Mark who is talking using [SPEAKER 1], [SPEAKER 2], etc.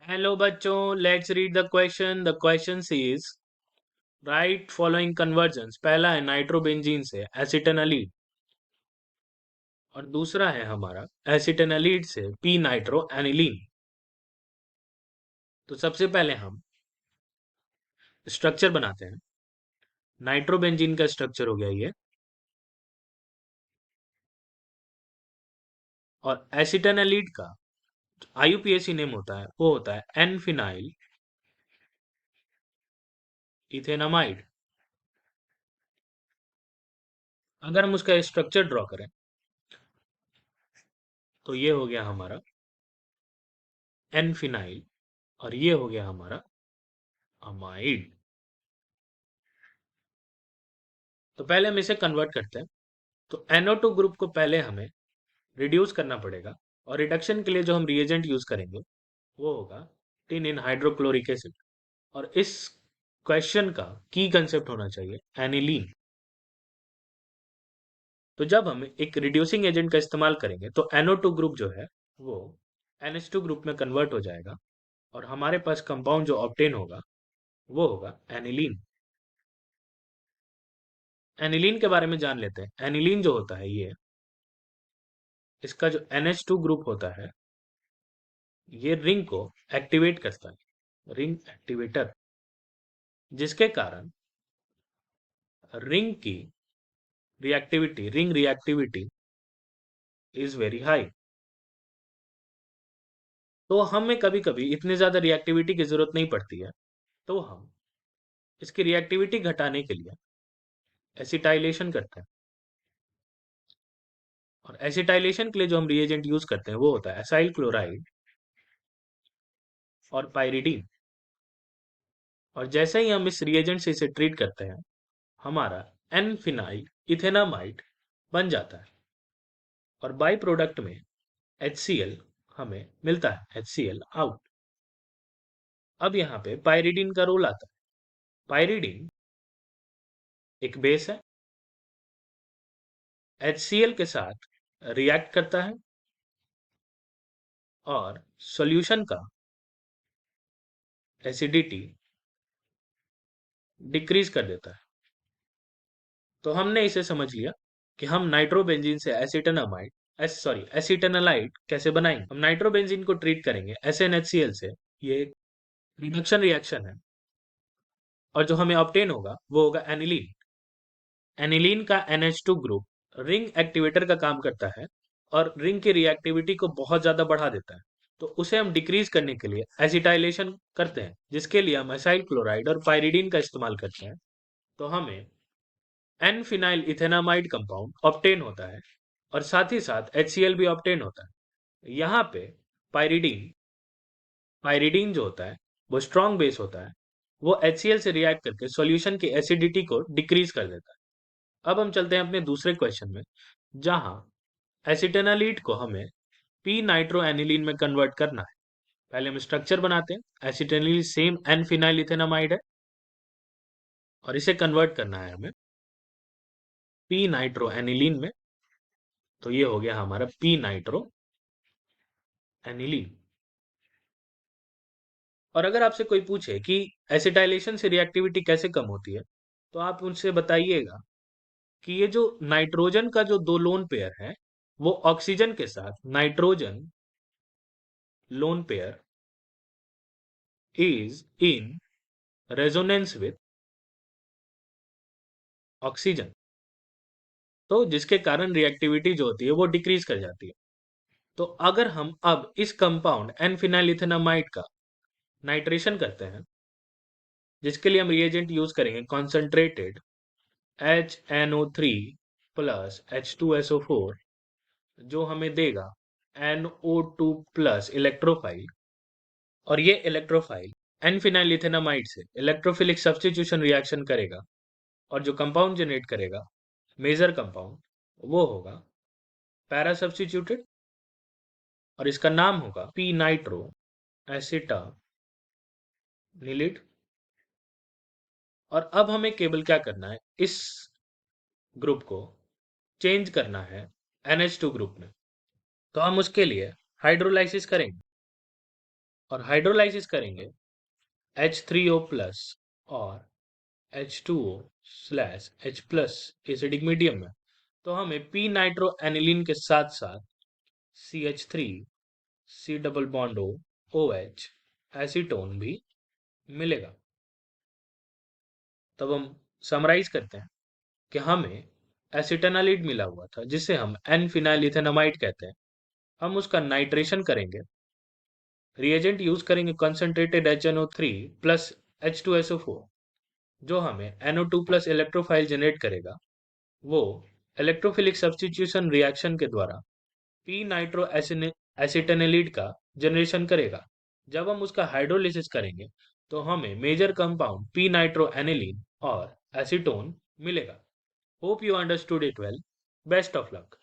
[SPEAKER 1] Hello बच्चों, let's read the question. The question is right following convergence. पहला है nitrobenzene से एसिटेनलीड और दूसरा है हमारा एसिटेनलीड से पी नाइट्रो एनिलीन. तो सबसे पहले हम स्ट्रक्चर बनाते हैं. नाइट्रोबेंजीन का स्ट्रक्चर हो गया ये, और एसिटेनलीड का आईयूपीएसी नेम होता है वो होता है एन फिनाइल इथेनामाइड. अगर हम उसका स्ट्रक्चर ड्रॉ करें तो ये हो गया हमारा एन फिनाइल और ये हो गया हमारा अमाइड. तो पहले हम इसे कन्वर्ट करते हैं. तो NO2 ग्रुप को पहले हमें रिड्यूस करना पड़ेगा, और रिडक्शन के लिए जो हम रिएजेंट यूज करेंगे वो होगा टिन इन हाइड्रोक्लोरिक एसिड. और इस क्वेश्चन का की कंसेप्ट होना चाहिए एनिलीन. तो जब हम एक रिड्यूसिंग एजेंट का इस्तेमाल करेंगे तो NO2 ग्रुप जो है वो NH2 ग्रुप में कन्वर्ट हो जाएगा, और हमारे पास कंपाउंड जो ऑब्टेन होगा वो होगा एनिलीन. एनिलीन के बारे में जान लेते हैं. एनिलीन जो होता है ये, इसका जो NH2 ग्रुप होता है ये रिंग को एक्टिवेट करता है, रिंग एक्टिवेटर, जिसके कारण ring reactivity is very high. तो हमें कभी कभी इतनी ज्यादा रिएक्टिविटी की जरूरत नहीं पड़ती है, तो हम इसकी रिएक्टिविटी घटाने के लिए एसिटाइलेशन करते हैं. और एसिटाइलेशन के लिए जो हम रिएजेंट यूज करते हैं वो होता है एसाइल क्लोराइड और पाइरिडीन. और जैसे ही हम इस रिएजेंट से इसे ट्रीट करते हैं हमारा एन फिनाइल इथेनामाइड बन जाता है, और बाई प्रोडक्ट में HCl हमें मिलता है, HCl आउट. अब यहाँ पे पाइरिडीन का रोल आता है. पाइरिडीन एक बेस है, HCl के साथ रिएक्ट करता है और सॉल्यूशन का एसिडिटी डिक्रीज कर देता है. तो हमने इसे समझ लिया कि हम नाइट्रोबेंजीन से एसिटेनालाइड कैसे बनाएंगे. हम नाइट्रोबेंजीन को ट्रीट करेंगे SnHCl से. ये एक रिडक्शन रिएक्शन है, और जो हमें ऑब्टेन होगा वो होगा एनिलीन. एनिलीन का NH2 ग्रुप रिंग एक्टिवेटर का काम करता है और रिंग की रिएक्टिविटी को बहुत ज्यादा बढ़ा देता है. तो उसे हम डिक्रीज करने के लिए एसिटाइलेशन करते हैं, जिसके लिए हम एसाइल क्लोराइड और पाइरिडीन का इस्तेमाल करते हैं. तो हमें N phenyl ethanamide compound obtain होता है, और साथ ही साथ HCl भी ऑब्टेन होता है. यहाँ पे पाइरिडीन पाइरिडीन जो होता है वो स्ट्रॉन्ग बेस होता है. वो HCl से रिएक्ट करके सॉल्यूशन की एसिडिटी को डिक्रीज कर देता है. अब हम चलते हैं अपने दूसरे क्वेश्चन में, जहां एसिटेनालीड को हमें पी नाइट्रो एनिलीन में कन्वर्ट करना है. पहले हम स्ट्रक्चर बनाते हैं. एसिटेनिल सेम एन फिनाइल इथेनामाइड है, और इसे कन्वर्ट करना है हमें पी नाइट्रो एनिलीन में. तो ये हो गया हमारा पी नाइट्रो एनिलीन. और अगर आपसे कोई पूछे कि एसिटाइलेशन से रिएक्टिविटी कैसे कम होती है, तो आप उनसे बताइएगा कि ये जो नाइट्रोजन का जो दो लोन पेयर है वो ऑक्सीजन के साथ nitrogen lone pair is in resonance with oxygen. तो जिसके कारण रिएक्टिविटी जो होती है वो डिक्रीज कर जाती है. तो अगर हम अब इस कंपाउंड एन फिनाइल इथेनामाइड का नाइट्रेशन करते हैं, जिसके लिए हम रिएजेंट यूज करेंगे कॉन्सेंट्रेटेड HNO3 प्लस H2SO4, जो हमें देगा NO2 प्लस इलेक्ट्रोफाइल. और ये इलेक्ट्रोफाइल एन फिनाइल इथेनामाइड से इलेक्ट्रोफिलिक सब्स्टिट्यूशन रिएक्शन करेगा, और जो कंपाउंड जनरेट करेगा मेजर कंपाउंड वो होगा पैरा सब्स्टिट्यूटेड, और इसका नाम होगा पी नाइट्रो एसिटानिलिड. और अब हमें केवल क्या करना है, इस ग्रुप को चेंज करना है NH2 ग्रुप में. तो हम उसके लिए हाइड्रोलाइसिस करेंगे. और हाइड्रोलाइसिस करेंगे H3O प्लस और H2O slash H plus acidic medium में, तो हमें पी नाइट्रो एनिलीन के साथ साथ CH3 C double bond O OH acetone भी मिलेगा। तब हम समराइज करते हैं कि हमें एसिटेनालिड मिला हुआ था जिसे हम एन फिनाइल इथेनामाइड कहते हैं। हम उसका नाइट्रेशन करेंगे, रिएजेंट यूज करेंगे कंसंट्रेटेड HNO3 प्लस H2SO4 जो हमें NO2 प्लस इलेक्ट्रोफाइल जनरेट करेगा। वो इलेक्ट्रोफिलिक सब्स्टिट्यूशन रिएक्शन के द्वारा पी नाइट्रो एसिटेनालिड का जनरेशन करेगा। जब हम उसका हाइड्रोलिसिस करेंगे तो हमें major compound p nitro aniline और एसीटोन मिलेगा। Hope you understood it well. Best of luck.